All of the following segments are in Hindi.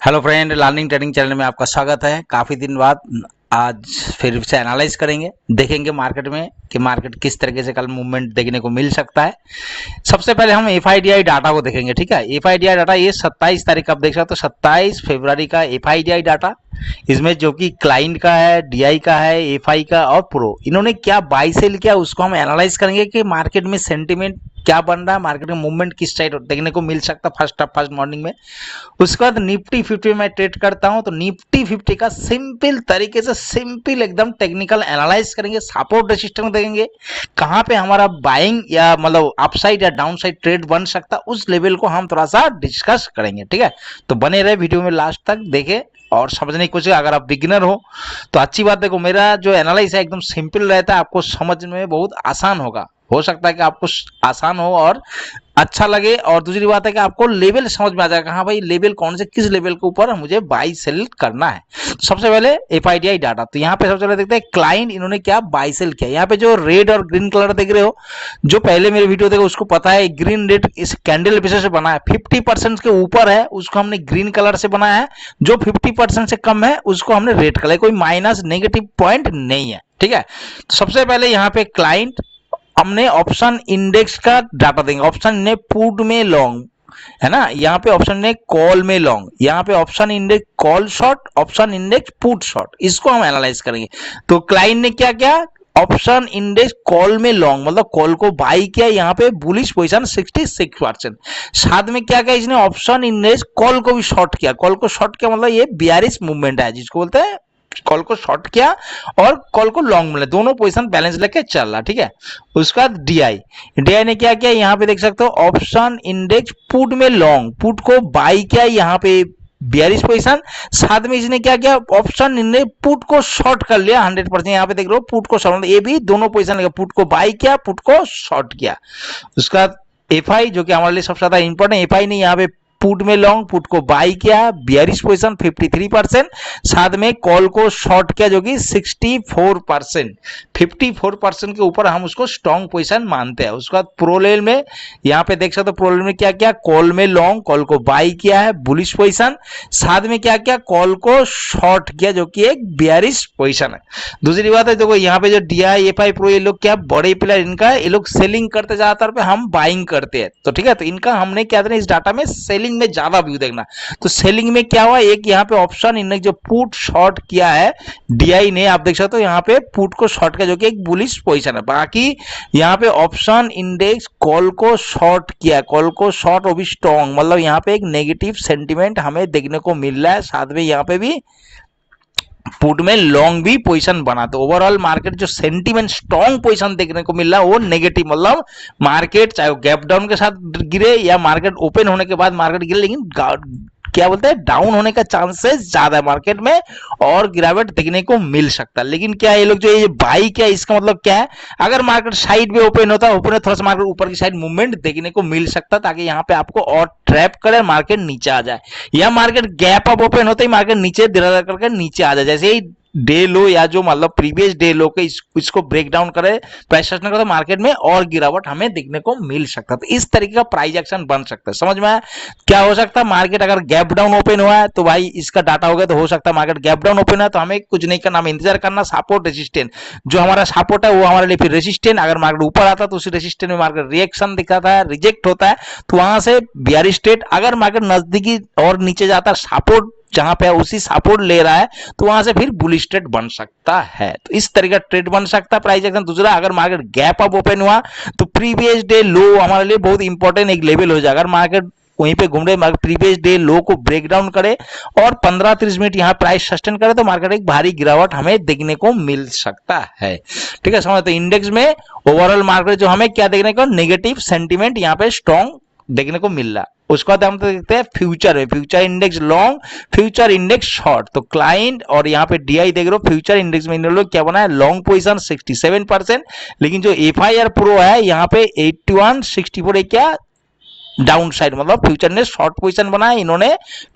Hello friend, learning trading channel में आपका स्वागत है। काफ़ी दिन बाद आज फिर से एनालाइज करेंगे, देखेंगे मार्केट में कि मार्केट किस तरीके से कल मूवमेंट देखने को मिल सकता है। सबसे पहले हम एफआईडीआई डाटा को देखेंगे। ठीक है, एफआईडीआई डाटा ये 27 तारीख का आप देख सकते हो, 27 फरवरी का एफआईडीआई डाटा। इसमें जो कि क्लाइंट का है, डीआई का है, एफआई का और प्रो, इन्होंने क्या बाई सेल किया उसको हम एनालाइज करेंगे कि मार्केट में सेंटिमेंट क्या बन रहा है, मार्केट में मूवमेंट किस साइड देखने को मिल सकता है फर्स्ट मॉर्निंग में। उसके बाद निफ्टी 50 में ट्रेड करता हूं, तो निफ्टी 50 का सिंपल तरीके से सिंपल एकदम टेक्निकल एनालाइज करेंगे, सपोर्ट रेजिस्टेंस देखेंगे, कहां पे हमारा बाइंग या मतलब अपसाइड या डाउन साइड ट्रेड बन सकता है, उस लेवल को हम थोड़ा सा डिस्कस करेंगे। ठीक है, तो बने रहे वीडियो में लास्ट तक, देखे और समझने की कोशिश। अगर आप बिगिनर हो तो अच्छी बात, देखो मेरा जो एनालाइज है एकदम सिंपल रहता है, आपको समझ में बहुत आसान होगा। हो सकता है कि आपको आसान हो और अच्छा लगे, और दूसरी बात है कि आपको लेवल समझ में आ जाएगा, हाँ भाई लेवल कौन से किस लेवल के ऊपर मुझे बाई सेल करना है। तो सबसे पहले एफआईडीआई डाटा, तो यहाँ पे सबसे पहले देखते हैं क्लाइंट इन्होंने क्या बाई सेल किया। यहाँ पे जो रेड और ग्रीन कलर देख रहे हो, जो पहले मेरे वीडियो देखो उसको पता है ग्रीन रेड इस कैंडल बेसिस से बना है। 50% के ऊपर है उसको हमने ग्रीन कलर से बनाया है, जो 50% से कम है उसको हमने रेड कलर, कोई माइनस नेगेटिव पॉइंट नहीं है। ठीक है, तो सबसे पहले यहाँ पे क्लाइंट हमने ऑप्शन इंडेक्स का डाटा देंगे। ऑप्शन ने पुट में लॉन्ग है ना, यहाँ पे ऑप्शन ने कॉल में लॉन्ग, यहाँ पे option index call short, option index put short, इसको हम एनालाइज करेंगे। तो क्लाइंट ने क्या किया, ऑप्शन इंडेक्स कॉल में लॉन्ग मतलब कॉल को बाई किया, यहाँ पे बुलिश पोजीशन 66%। साथ में क्या किया इसने, ऑप्शन इंडेक्स कॉल को भी शॉर्ट किया। कॉल को शॉर्ट किया मतलब ये बियरिश मूवमेंट है जिसको बोलते हैं, कॉल को शॉर्ट किया और कॉल को लॉन्ग मिला, दोनों पोजीशन बैलेंस लेके चल रहा। ठीक है, उसका डीआई ने क्या किया, यहाँ पे देख सकते हो ऑप्शन इंडेक्स पुट में लॉन्ग, पुट को बाई किया, यहाँ पे बियरिश पोजीशन। साथ में इसने क्या किया, ऑप्शन ने पुट को शॉर्ट कर लिया 100%। यहाँ पे देख रहे हो पुट को शॉर्ट, ये भी दोनों पोजीशन लेगा, पुट को बाई किया, पुट को शॉर्ट किया। उसका एफआई जो कि हमारे लिए सबसे ज्यादा इंपॉर्टेंट, एफआई ने यहाँ पे पुट में लॉन्ग, पुट को बाई किया, बियरिश पोजीशन 53%। साथ में कॉल को शॉर्ट किया जो कि 64%। 54% के ऊपर हम उसको स्ट्रॉन्ग पोजीशन मानते हैं। उसके बाद प्रोलेल में यहाँ पे देख सकते हो, प्रोलेल में क्या किया, कॉल में लॉन्ग, कॉल को बाई किया है बुलिश पोजीशन। साथ में क्या किया, कॉल को शॉर्ट किया जो कि एक बियरिश पोजीशन है। दूसरी बात है देखो, यहाँ पे जो डीआई एफआई प्रो, ये लोग क्या बड़े प्लेयर, इनका ये लोग सेलिंग करते, ज्यादातर पे हम बाइंग करते हैं। तो ठीक है, तो इनका हमने क्या देना इस डाटा में, सेलिंग में ज्यादा व्यू देखना। तो सेलिंग में क्या हुआ, एक यहाँ पे ऑप्शन इन्होंने जो पुट शॉर्ट किया है डीआई ने, आप देख सकते हो यहाँ पे पुट को शॉर्ट किया जो कि एक बुलिश पोजीशन है। बाकी यहाँ पे ऑप्शन इंडेक्स कॉल को शॉर्ट किया, कॉल को शॉर्ट और भी स्ट्रॉन्ग, मतलब यहाँ पे एक नेगेटिव सेंटिमेंट हमें देखने को मिल रहा है। साथ में यहाँ पे भी पुट में लॉन्ग भी पोजीशन बना। तो ओवरऑल मार्केट जो सेंटीमेंट स्ट्रॉन्ग पोजीशन देखने को मिल रहा है वो नेगेटिव, मतलब मार्केट चाहे वो गैप डाउन के साथ गिरे या मार्केट ओपन होने के बाद मार्केट गिरे, लेकिन क्या बोलते हैं डाउन होने का चांसेस ज्यादा है मार्केट में और गिरावट देखने को मिल सकता है। लेकिन क्या ये लोग जो ये बाई किया, इसका मतलब क्या है, अगर मार्केट साइड में ओपन होता है, ओपन है थोड़ा सा मार्केट ऊपर की साइड मूवमेंट देखने को मिल सकता है, ताकि यहाँ पे आपको और ट्रैप करे मार्केट नीचे आ जाए, या मार्केट गैप अप ओपन होते ही मार्केट नीचे धीरे करके नीचे आ जाए। जैसे ही डे लो या जो मतलब प्रीवियस डे लो के इसको ब्रेक डाउन करे, प्राइस एक्शन करे, तो मार्केट में और गिरावट हमें देखने को मिल सकता है। तो इस तरीके का प्राइस एक्शन बन सकता है। समझ में आया क्या हो सकता है, मार्केट अगर गैप डाउन ओपन हुआ है तो भाई इसका डाटा हो गया, तो हो सकता है मार्केट गैप डाउन ओपन है तो हमें कुछ नहीं करना, हमें इंतजार करना, सपोर्ट रेजिस्टेंस, जो हमारा सपोर्ट है वो हमारे लिए फिर रेजिस्टेंस। अगर मार्केट ऊपर आता है तो उसी रेजिस्टेंस में मार्केट रिएक्शन दिखाता है, रिजेक्ट होता है, तो वहां से बियरिश ट्रेड। अगर मार्केट नजदीकी और नीचे जाता है, सपोर्ट जहां पे उसी सपोर्ट ले रहा है, तो वहां से फिर बुलिश ट्रेड बन सकता है। तो इस तरीके का ट्रेड बन सकता है प्राइस एक्शन। दूसरा, अगर मार्केट गैप अप ओपन हुआ तो प्रीवियस डे लो हमारे लिए बहुत इंपॉर्टेंट एक लेवल हो जाएगा। अगर मार्केट वहीं पे घूम रहे, मार्केट प्रीवियस डे लो को ब्रेक डाउन करे और 15-30 मिनट यहाँ प्राइस सस्टेन करे, तो मार्केट एक भारी गिरावट हमें देखने को मिल सकता है। ठीक है, समझ। तो इंडेक्स में ओवरऑल मार्केट जो हमें क्या देखने को, नेगेटिव सेंटीमेंट यहाँ पे स्ट्रॉन्ग देखने को मिल रहा है। उसके बाद हम तो देखते हैं फ्यूचर है, future index long, future index short. तो क्लाइंट और यहाँ पे डीआई देख रहे हो, फ्यूचर इंडेक्स में इन लोग क्या बना है, लॉन्ग पोजीशन 67%, लेकिन जो एफआईआर प्रो है यहाँ पे 81, 64 क्या डाउन साइड, मतलब फ्यूचर ने शॉर्ट पोजीशन बनाया, इन्होंने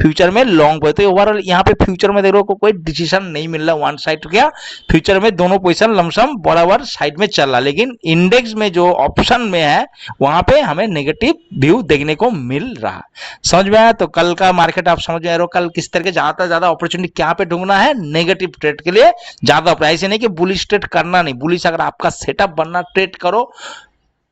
फ्यूचर में लॉन्ग पोजीशन। तो ओवरऑल यहाँ पे फ्यूचर में देखो कोई डिसीजन नहीं मिल रहा वन साइड, क्या फ्यूचर में दोनों पोजीशन लमसम बराबर साइड में चल रहा, लेकिन इंडेक्स में जो ऑप्शन में है वहां पे हमें नेगेटिव व्यू देखने को मिल रहा। समझ में आया? तो कल का मार्केट आप समझ में आ रहे हो, कल किस तरह के ज्यादा ज्यादा अपॉर्चुनिटी क्या पे ढूंढना है, नेगेटिव ट्रेड के लिए ज्यादा। ऐसे नहीं कि बुलिश ट्रेड करना नहीं, बुलिश अगर आपका सेटअप बनना ट्रेड करो,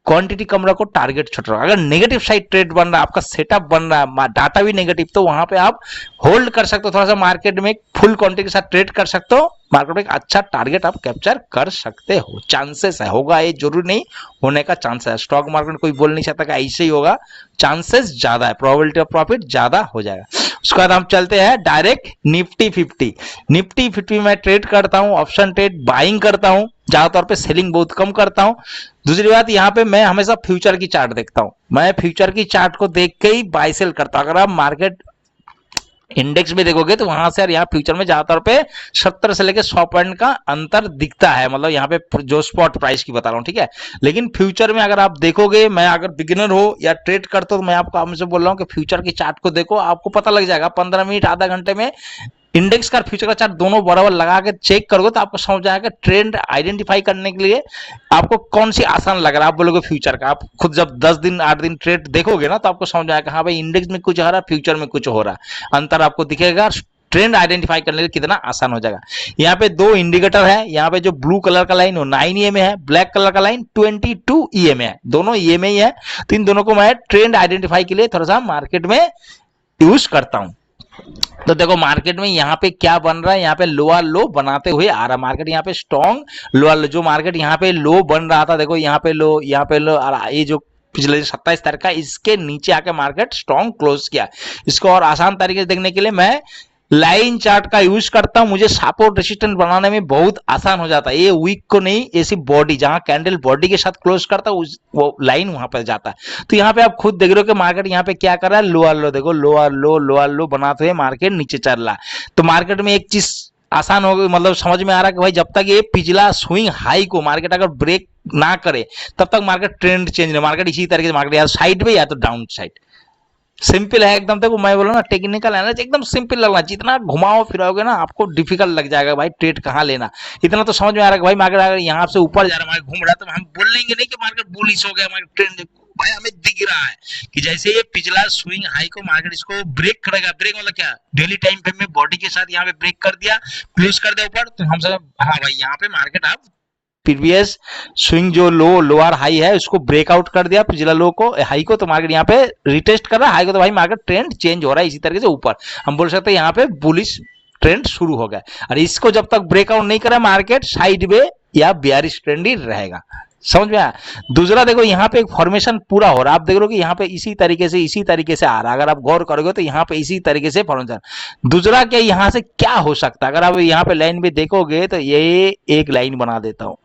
क्वांटिटी कम रखो, टारगेट छोटा रखो। अगर नेगेटिव साइड ट्रेड बन रहा है, आपका सेटअप बन रहा है, डाटा भी नेगेटिव, तो वहां पे आप होल्ड कर सकते हो, थोड़ा सा मार्केट में फुल क्वांटिटी के साथ ट्रेड कर सकते हो, मार्केट में एक अच्छा टारगेट आप कैप्चर कर सकते हो। चांसेस है, होगा ये जरूरी नहीं, होने का चांस है। स्टॉक मार्केट में कोई बोल नहीं सकता कि ऐसे ही होगा, चांसेस ज्यादा है, प्रोबेबिलिटी ऑफ प्रॉफिट ज्यादा हो जाएगा। उसके बाद हम चलते हैं डायरेक्ट निफ्टी 50। निफ्टी 50 में ट्रेड करता हूं, ऑप्शन ट्रेड बाइंग करता हूं, ज्यादातर पे सेलिंग बहुत कम करता हूं। दूसरी बात, यहाँ पे मैं हमेशा फ्यूचर की चार्ट देखता हूं, मैं फ्यूचर की चार्ट को देख के ही बाय सेल करता हूं। अगर आप मार्केट इंडेक्स में देखोगे तो वहां से यार यहाँ फ्यूचर में ज्यादातर पे 70 से लेकर 100 पॉइंट का अंतर दिखता है, मतलब यहाँ पे जो स्पॉट प्राइस की बता रहा हूँ, ठीक है। लेकिन फ्यूचर में अगर आप देखोगे, मैं अगर बिगिनर हो या ट्रेड करते हो, तो मैं आपको हमसे बोल रहा हूँ कि फ्यूचर की चार्ट को देखो, आपको पता लग जाएगा 15 मिनट आधा घंटे में इंडेक्स का फ्यूचर का चार्ट दोनों बराबर लगा के चेक करोगे तो आपको समझ आएगा ट्रेंड आइडेंटिफाई करने के लिए आपको कौन सी आसान लग रहा है। आप बोलोगे फ्यूचर का, आप खुद जब 10 दिन 8 दिन ट्रेड देखोगे ना, तो आपको समझ आएगा हाँ भाई इंडेक्स में कुछ हो रहा है, फ्यूचर में कुछ हो रहा है, अंतर आपको दिखेगा, ट्रेंड आइडेंटिफाई करने के लिए कितना आसान हो जाएगा। यहाँ पे दो इंडिकेटर है, यहाँ पे जो ब्लू कलर का लाइन वो 9 EMA है, ब्लैक कलर का लाइन 22 EMA है, दोनों EMA ही है। तो इन दोनों को मैं ट्रेंड आइडेंटिफाई के लिए थोड़ा सा मार्केट में यूज करता हूं। तो देखो मार्केट में यहाँ पे क्या बन रहा है, यहाँ पे लोअर लो बनाते हुए आ रहा है मार्केट, यहाँ पे स्ट्रॉन्ग लोअर लो, जो मार्केट यहाँ पे लो बन रहा था, देखो यहाँ पे लो, यहाँ पे लो, और ये जो पिछले 27 तारीख का, इसके नीचे आके मार्केट स्ट्रॉन्ग क्लोज किया। इसको और आसान तरीके से देखने के लिए मैं लाइन चार्ट का यूज करता हूं, मुझे सपोर्ट रेजिस्टेंस बनाने में बहुत आसान हो जाता है। ये वीक को नहीं, ऐसी बॉडी जहां कैंडल बॉडी के साथ क्लोज करता है वो लाइन वहां पर जाता है। तो यहाँ पे आप खुद देख रहे हो कि मार्केट यहाँ पे क्या कर रहा है, लोअर लो, देखो लोअर लो बनाते हुए मार्केट नीचे चल रहा है। तो मार्केट में एक चीज आसान हो गई, मतलब समझ में आ रहा है कि भाई जब तक ये पिछला स्विंग हाई को मार्केट अगर ब्रेक ना करे तब तक मार्केट ट्रेंड चेंज नहीं, मार्केट इसी तरीके से मार्केट या साइड में या तो डाउन साइड। सिंपल है एकदम। देखो मैं बोला ना टेक्निकल एनालिसिस एकदम सिंपल लगना, जितना घुमाओ फिराओगे ना आपको डिफिकल्ट लग जाएगा भाई ट्रेड कहाँ लेना। इतना तो समझ में आ रहा है भाई मार्केट अगर यहाँ से ऊपर जा रहा है, मार्केट घूम रहा है, तो हम बोल लेंगे नहीं कि मार्केट बुलिश हो गया, मार्केट ट्रेंड भाई हमें दिख रहा है कि जैसे ये पिछला स्विंग हाई को मार्केट इसको ब्रेक करेगा, ब्रेक मतलब क्या, डेली टाइम फ्रेम में बॉडी के साथ यहाँ पे ब्रेक कर दिया, क्लोज कर दिया ऊपर, तो हम सब हाँ भाई यहाँ पे मार्केट आप प्रीवियस स्विंग जो लोअर हाई है उसको ब्रेकआउट कर दिया, पिछला लो को हाई को, तो मार्केट यहाँ पे रिटेस्ट कर रहा है हाई को, तो भाई मार्केट ट्रेंड चेंज हो रहा है इसी तरीके से ऊपर, हम बोल सकते हैं यहाँ पे बुलिश ट्रेंड शुरू हो गया। और इसको जब तक ब्रेकआउट नहीं करा मार्केट साइड में या बेयरिश ट्रेंड ही रहेगा। समझ में आया? दूसरा देखो यहाँ पे एक फॉर्मेशन पूरा हो रहा है, आप देख रहे हो कि यहाँ पे इसी तरीके से आ रहा है, अगर आप गौर करोगे तो यहाँ पे इसी तरीके से फॉर्मेशन। दूसरा क्या यहाँ से क्या हो सकता है, अगर आप यहाँ पे लाइन में देखोगे तो ये एक लाइन बना देता हूं,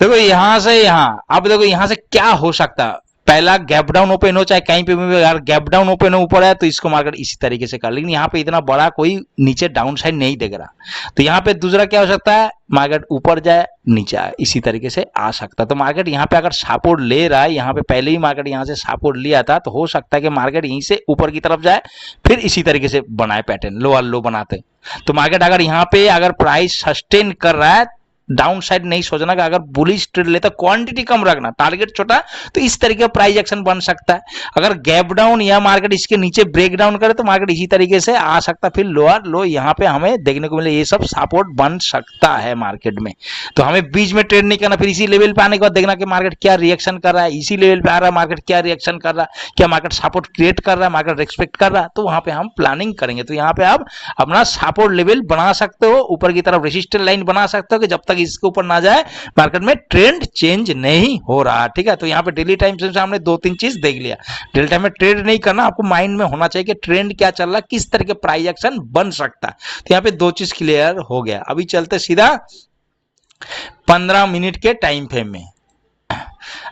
देखो यहां से यहां, अब देखो यहां से क्या हो सकता है, पहला गैप डाउन ओपन हो, चाहे कहीं पे भी अगर गैप डाउन ओपन हो ऊपर है तो इसको मार्केट इसी तरीके से कर, लेकिन यहाँ पे इतना बड़ा कोई नीचे डाउन साइड नहीं देख रहा। तो यहाँ पे दूसरा क्या हो सकता है, मार्केट ऊपर जाए नीचे आए, इसी तरीके से आ सकता है। तो मार्केट यहाँ पे अगर सपोर्ट ले रहा है, यहाँ पे पहले ही मार्केट यहाँ से सपोर्ट लिया था, तो हो सकता है कि मार्केट यहीं से ऊपर की तरफ जाए, फिर इसी तरीके से बनाए पैटर्न लोअर लो बनाते। तो मार्केट अगर यहाँ पे अगर प्राइस सस्टेन कर रहा है, डाउन साइड नहीं सोचना कि अगर बुलिश ट्रेड लेता, क्वांटिटी कम रखना, टारगेट छोटा, तो इस तरीके का प्राइस एक्शन बन सकता है। अगर गैप डाउन या मार्केट इसके नीचे ब्रेक डाउन करे तो मार्केट इसी तरीके से आ सकता है, फिर लोअर लो यहाँ पे हमें देखने को मिले, ये सब सपोर्ट बन सकता है मार्केट में। तो हमें बीच में ट्रेड नहीं करना, फिर इसी लेवल पे आने के बाद देखना कि मार्केट क्या रिएक्शन कर रहा है, इसी लेवल पे आ रहा है मार्केट क्या रिएक्शन कर रहा है, क्या मार्केट सपोर्ट क्रिएट कर रहा है, मार्केट एक्सपेक्ट कर रहा है, तो वहां पे हम प्लानिंग करेंगे। तो यहाँ पे आप अपना सपोर्ट लेवल बना सकते हो, ऊपर की तरफ रेजिस्टेंस लाइन बना सकते हो कि जब तक इसके ऊपर ना जाए मार्केट में ट्रेंड चेंज नहीं हो रहा। ठीक है, तो यहाँ पे डेली टाइम से हमने 2-3 चीज देख लिया। डेली टाइम में ट्रेड नहीं करना, आपको माइंड में होना चाहिए कि ट्रेंड क्या चल रहा है, किस तरह के प्राइस एक्शन बन सकता है। तो यहाँ पे 2 चीज क्लियर हो गया। अभी चलते सीधा 15 मिनट के टाइम फ्रेम में।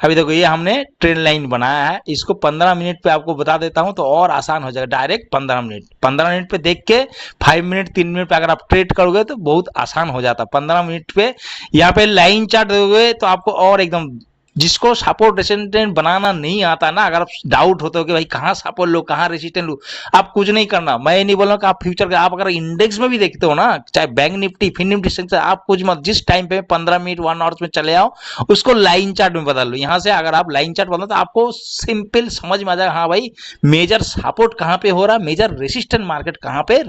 अभी देखो ये हमने ट्रेंड लाइन बनाया है, इसको 15 मिनट पे आपको बता देता हूं तो और आसान हो जाएगा। डायरेक्ट 15 मिनट पे देख के 5 मिनट 3 मिनट पे अगर आप ट्रेड करोगे तो बहुत आसान हो जाता है। 15 मिनट पे यहाँ पे लाइन चार्ट दोगे तो आपको और एकदम जिसको सपोर्ट रेसिस्टेंट बनाना नहीं आता ना, अगर आप डाउट होते हो कि भाई कहाँ सपोर्ट लो कहाँ रेसिस्टेंट लो, आप कुछ नहीं करना। मैं ये नहीं बोल रहा कि आप फ्यूचर का, आप अगर इंडेक्स में भी देखते हो ना, चाहे बैंक निफ्टी फिन निफ्टी से, आप कुछ मत, जिस टाइम पे 15 मिनट 1 आवर्स में चले आओ, उसको लाइन चार्ट में बदल लो। यहाँ से अगर आप लाइन चार्ट बदलो तो आपको सिंपल समझ में आ जाएगा, हाँ भाई मेजर सपोर्ट कहाँ पे हो रहा, मेजर रेसिस्टेंट मार्केट कहाँ पे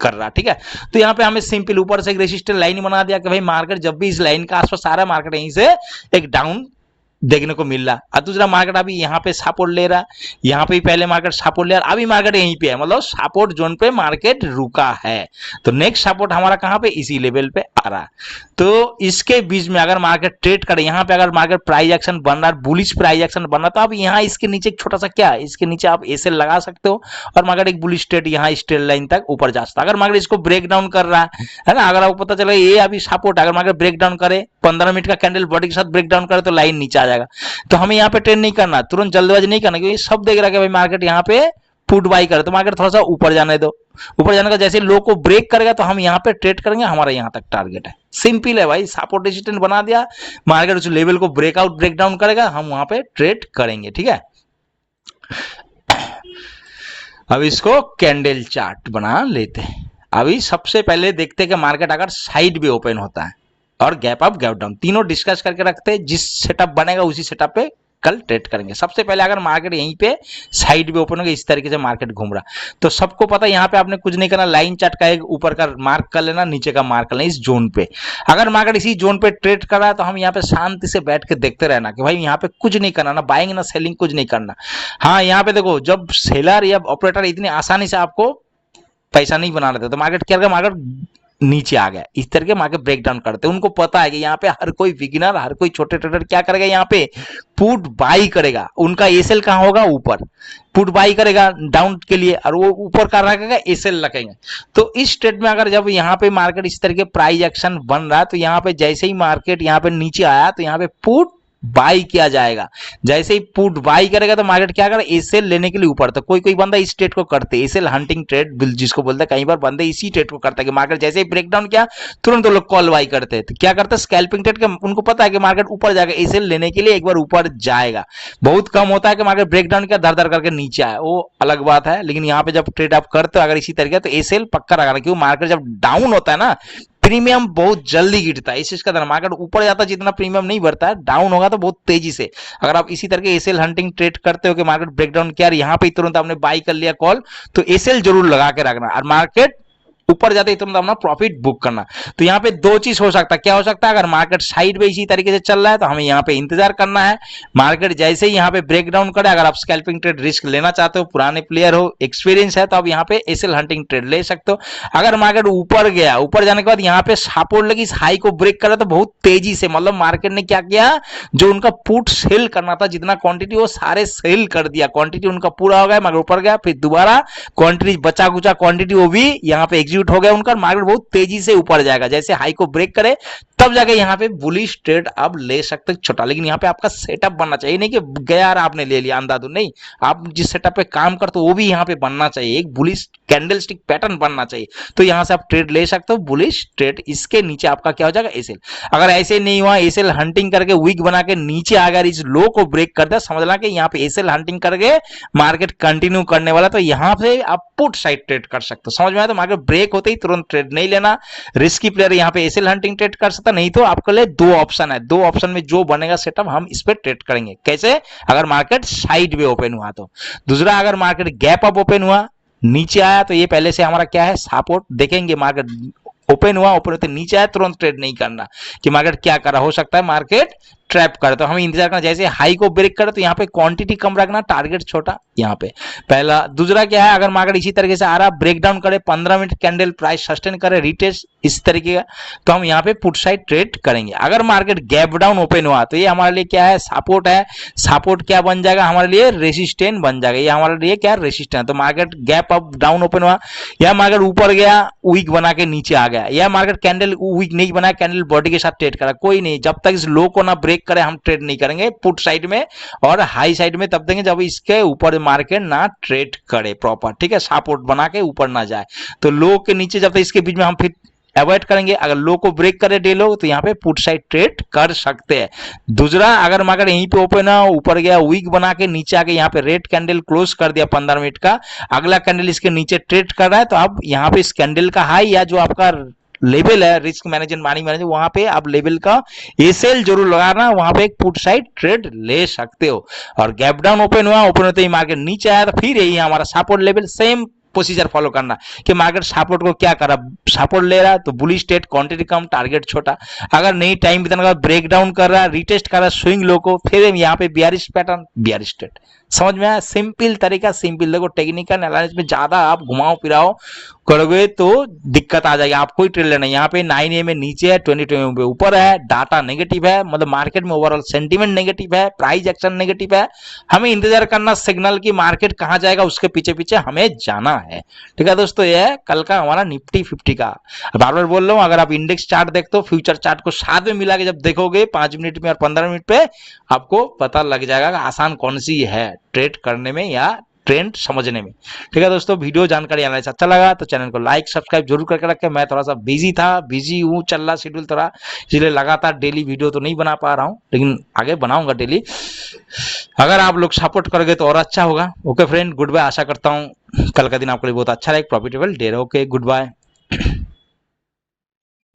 कर रहा। ठीक है, तो यहाँ पे हमें सिंपल ऊपर से एक रेसिस्टेंट लाइन बना दिया कि भाई मार्केट जब भी इस लाइन का आसपास, सारा मार्केट यहीं से एक डाउन देखने को मिल रहा। और दूसरा मार्केट अभी यहाँ पे सपोर्ट ले रहा, यहाँ पे पहले मार्केट सपोर्ट ले रहा, अभी मार्केट यहीं पे है, मतलब सपोर्ट जोन पे मार्केट रुका है। तो नेक्स्ट सपोर्ट हमारा कहाँ पे, इसी लेवल पे आ रहा। तो इसके बीच में अगर मार्केट ट्रेड करे, यहाँ पे अगर मार्केट प्राइस एक्शन बन रहा है, बुलिश प्राइस एक्शन बन रहा, तो आप यहाँ इसके नीचे एक छोटा सा क्या, इसके नीचे आप एसएल लगा सकते हो और मार्केट एक बुलिश ट्रेड यहाँ स्ट्रेट लाइन तक ऊपर जा सकता है। अगर मार्केट इसको ब्रेक डाउन कर रहा है ना, अगर आपको पता चले ये अभी सपोर्ट, अगर मार्केट ब्रेक डाउन करे 15 मिनट का कैंडल बॉडी के साथ ब्रेक डाउन करे तो लाइन नीचे आ जाएगा। तो हमें यहाँ पे ट्रेड नहीं करना, तुरंत जल्दबाजी नहीं करना, क्योंकि सब देख रहा है कि भाई मार्केट यहाँ पे पुट बाई करे, तो मार्केट थोड़ा सा ऊपर जाने दो। ऊपर जाने का जैसे लो को ब्रेक करेगा तो हम यहाँ पे ट्रेड करेंगे, हमारा यहाँ तक टारगेट है। सिंपल है भाई, सपोर्ट रेजिस्टेंस बना दिया, मार्केट उस लेवल को ब्रेकआउट ब्रेक डाउन करेगा, हम वहां पे ट्रेड करेंगे। ठीक है, अब इसको कैंडल चार्ट बना लेते हैं। अभी सबसे पहले देखते हैं कि मार्केट अगर साइड भी ओपन होता है और गैप अप गैप डाउन, तीनों डिस्कस करके रखते हैं, जिस सेटअप बनेगा उसी सेटअप पे कल ट्रेड करेंगे। सबसे पहले अगर मार्केट यहीं पे साइड भी ओपन होगा, इस तरीके से मार्केट घूम रहा, तो सबको पता है यहाँ पे आपने कुछ नहीं करना, लाइन चार्ट का एक ऊपर का मार्क कर लेना, नीचे का मार्क कर लेना इस जोन पे। अगर मार्केट इसी जोन पे ट्रेड कर रहा है तो हम यहाँ पे शांति से बैठ के देखते रहना कि भाई यहाँ पे कुछ नहीं करना, ना बाइंग ना सेलिंग, कुछ नहीं करना। हाँ, यहाँ पे देखो, जब सेलर या ऑपरेटर इतनी आसानी से आपको पैसा नहीं बना लेते तो मार्केट क्या करेगा, मार्केट नीचे आ गया, इस तरह के मार्केट ब्रेक डाउन करते हैं। उनको पता है कि यहाँ पे हर कोई बिगिनर, हर कोई छोटे ट्रेडर क्या करेगा, यहाँ पे पुट बाई करेगा। उनका एसएल कहाँ होगा, ऊपर पुट बाई करेगा डाउन के लिए, और वो ऊपर का रखेगा एसएल रखेंगे। तो इस ट्रेड में अगर जब यहाँ पे मार्केट इस तरह के प्राइस एक्शन बन रहा है, तो यहाँ पे जैसे ही मार्केट यहाँ पे नीचे आया तो यहाँ पे पुट बाई किया जाएगा। जैसे ही पुट बाई करेगा तो मार्केट क्या करेगा, एसएल लेने के लिए ऊपर। तो कोई कोई बंदा इस ट्रेड को करते हैं, एसएल हंटिंग ट्रेड जिसको बोलते हैं, कई बार बंदे इसी ट्रेड को करते हैं कि मार्केट जैसे ही ब्रेक डाउन किया तुरंत वो लोग कॉल बाई करते हैं। तो क्या करते हैं, स्कैल्पिंग ट्रेड के, उनको पता है कि मार्केट ऊपर जाएगा, एसएल लेने के लिए एक बार ऊपर जाएगा। बहुत कम होता है कि मार्केट ब्रेक डाउन किया धर धर करके नीचे आए, वो अलग बात है। लेकिन यहाँ पे जब ट्रेड आप करते हो अगर इसी तरीके, तो एसएल पक्का रखना, क्योंकि मार्केट जब डाउन होता है ना, प्रीमियम बहुत जल्दी गिरता है। इस चीज का मार्केट ऊपर जाता है जितना प्रीमियम नहीं बढ़ता है, डाउन होगा तो बहुत तेजी से। अगर आप इसी तरह के एसएल हंटिंग ट्रेड करते हो कि मार्केट ब्रेकडाउन किया, यहाँ पे तुरंत आपने बाई कर लिया कॉल, तो एसएल जरूर लगा के रखना, और मार्केट ऊपर जाते ही तुरंत अपना प्रॉफिट बुक करना। तो यहाँ पे दो चीज हो सकता है, क्या हो सकता है, अगर मार्केट साइड में इसी तरीके से चल रहा है तो हमें यहाँ पे इंतजार करना है। मार्केट जैसे ही यहाँ पे ब्रेक डाउन करे, अगर आप स्कैल्पिंग ट्रेड रिस्क लेना चाहते हो, पुराने प्लेयर हो, एक्सपीरियंस है, तो आप यहाँ पे एसएल हंटिंग ट्रेड ले सकते हो। अगर मार्केट ऊपर गया, ऊपर जाने के बाद यहाँ पे सपोर्ट लगी, इस हाई को ब्रेक करा, तो बहुत तेजी से, मतलब मार्केट ने क्या किया, जो उनका पुट सेल करना था, जितना क्वांटिटी वो सारे सेल कर दिया, क्वांटिटी उनका पूरा हो गया, मार्केट ऊपर गया, फिर दोबारा क्वांटिटी बचा कुचा क्वांटिटी वो भी यहाँ पे एग्जीक्यूट हो गया उनका, मार्केट बहुत तेजी से ऊपर जाएगा। जैसे हाई को ब्रेक करे तब जाके यहाँ पे बुलिश ट्रेड आप ले सकते छोटा। लेकिन यहाँ पे आपका सेटअप बनना चाहिए, नहीं कि गया और आपने ले लिया अंधाधुन, नहीं, आप जिस सेटअप पे काम करते हो वो भी यहाँ पे बनना चाहिए, एक बुलिश कैंडलस्टिक पैटर्न बनना चाहिए। तो यहाँ से आप ट्रेड ले सकते हो बुलिश ट्रेड। इसके नीचे आपका क्या हो जाएगा, एसएल। अगर ऐसे नहीं हुआ, एसएल हंटिंग करके वीक बना के नीचे अगर इस लो को ब्रेक कर दिया, समझना कि यहाँ पे एसएल हंटिंग करके मार्केट कंटिन्यू करने वाला, तो यहाँ पे आप पुट साइड ट्रेड कर सकते हो। समझ में आया? तो मार्केट ब्रेक होते ही तुरंत ट्रेड नहीं लेना, रिस्की प्लेयर यहाँ पे एसएल हंटिंग ट्रेड कर सकता, नहीं तो आपके लिए दो ऑप्शन है, दो ऑप्शन में जो बनेगा सेटअप हम इस पे ट्रेड करेंगे। कैसे? अगर मार्केट साइड वे ओपन हुआ तो। दूसरा, अगर मार्केट गैप अप ओपन हुआ, नीचे आया, तो ये पहले से हमारा क्या है, सपोर्ट देखेंगे। मार्केट ओपन हुआ, ओपन होते नीचे आया, तुरंत ट्रेड नहीं करना कि मार्केट क्या कर रहा, हो सकता है मार्केट ट्रैप करे, तो हमें इंतजार करना। जैसे हाई को ब्रेक करे तो यहाँ पे क्वांटिटी कम रखना, टारगेट छोटा यहाँ पे पहला। दूसरा क्या है, अगर मार्केट इसी तरीके से आ रहा, ब्रेक डाउन करे, 15 मिनट कैंडल प्राइस सस्टेन करे, रिटेस्ट इस तरीके का, तो हम यहाँ पे पुट साइड ट्रेड करेंगे। अगर मार्केट गैप डाउन ओपन हुआ तो ये हमारे लिए क्या है, सपोर्ट है। सपोर्ट क्या बन जाएगा हमारे लिए, रेसिस्टेंट बन जाएगा। ये हमारे लिए क्या, रेसिस्टेंट। तो market gap up down open हुआ, या मार्केट ऊपर गया, वीक बना के नीचे आ गया, या मार्केट कैंडल वीक नहीं बना, कैंडल बॉडी के साथ ट्रेड करा, कोई नहीं, जब तक इस लो को ना ब्रेक करे हम ट्रेड नहीं करेंगे पुट साइड में। और हाई साइड में तब देंगे जब इसके ऊपर मार्केट ना ट्रेड करे प्रॉपर, ठीक है, सपोर्ट बना के ऊपर ना जाए। तो लो के नीचे जब तक इसके बीच में हम फिर अवॉइड करेंगे। अगर लो को ब्रेक करे डे लो तो यहाँ पे पुट साइड ट्रेड कर सकते हैं। दूसरा, अगर मार्केट यहीं पे ओपन है, ऊपर गया वीक बना के नीचे आके यहाँ पे रेड कैंडल क्लोज कर दिया 15 मिनट का, अगला कैंडल इसके नीचे ट्रेड कर रहा है, तो अब यहाँ पे इस कैंडल का हाई या जो आपका लेवल है रिस्क मैनेजमेंट मनी मैनेजर, वहां पे आप लेवल का एसेल जरूर लगाना, वहां पे एक पुट साइड ट्रेड ले सकते हो। और गैप डाउन ओपन हुआ, ओपन होते ही मार्केट नीचे आया तो फिर यही हमारा support level, same procedure follow करना कि मार्केट सपोर्ट को क्या करा, सपोर्ट ले रहा है तो बुलिश ट्रेड, क्वांटिटी कम, टारगेट छोटा। अगर नहीं टाइम बिताने का ब्रेक डाउन कर रहा है, रिटेस्ट कर रहा है स्विंग लो को, फिर यहाँ पे बियरिश पैटर्न, बियरिश ट्रेड। समझ में आया? सिंपल तरीका, सिंपल। देखो टेक्निकल एनालिसिस में ज्यादा आप घुमाओ फिराओ करोगे तो दिक्कत आ जाएगी। आप कोई ट्रेड लेना, यहाँ पे 9 में नीचे है, 22 पे ऊपर है, डाटा नेगेटिव है, मतलब मार्केट में ओवरऑल सेंटीमेंट नेगेटिव है, प्राइस एक्शन नेगेटिव है। हमें इंतजार करना सिग्नल की मार्केट कहां जाएगा, उसके पीछे पीछे हमें जाना है। ठीक है दोस्तों, ये है कल का हमारा निफ्टी 50 का। बार बार बोल रहा हूं, अगर आप इंडेक्स चार्ट देखते हो, फ्यूचर चार्ट को साथ में मिला के जब देखोगे 5 मिनट में और 15 मिनट पे, आपको पता लग जाएगा कि आसान कौन सी है ट्रेड करने में या ट्रेंड समझने में। ठीक है दोस्तों, वीडियो जानकारी एनालिसिस अच्छा लगा तो चैनल को लाइक सब्सक्राइब जरूर करके रखें। मैं थोड़ा सा बिजी था, बिजी हूँ, चल रहा शेड्यूल थोड़ा, इसलिए लगातार डेली वीडियो तो नहीं बना पा रहा हूँ, लेकिन आगे बनाऊंगा डेली। अगर आप लोग सपोर्ट करोगे तो और अच्छा होगा। Okay friend, goodbye. आशा करता हूँ कल का दिन आपके लिए बहुत अच्छा रहे, प्रॉफिटेबल डे रहे। Okay, good bye.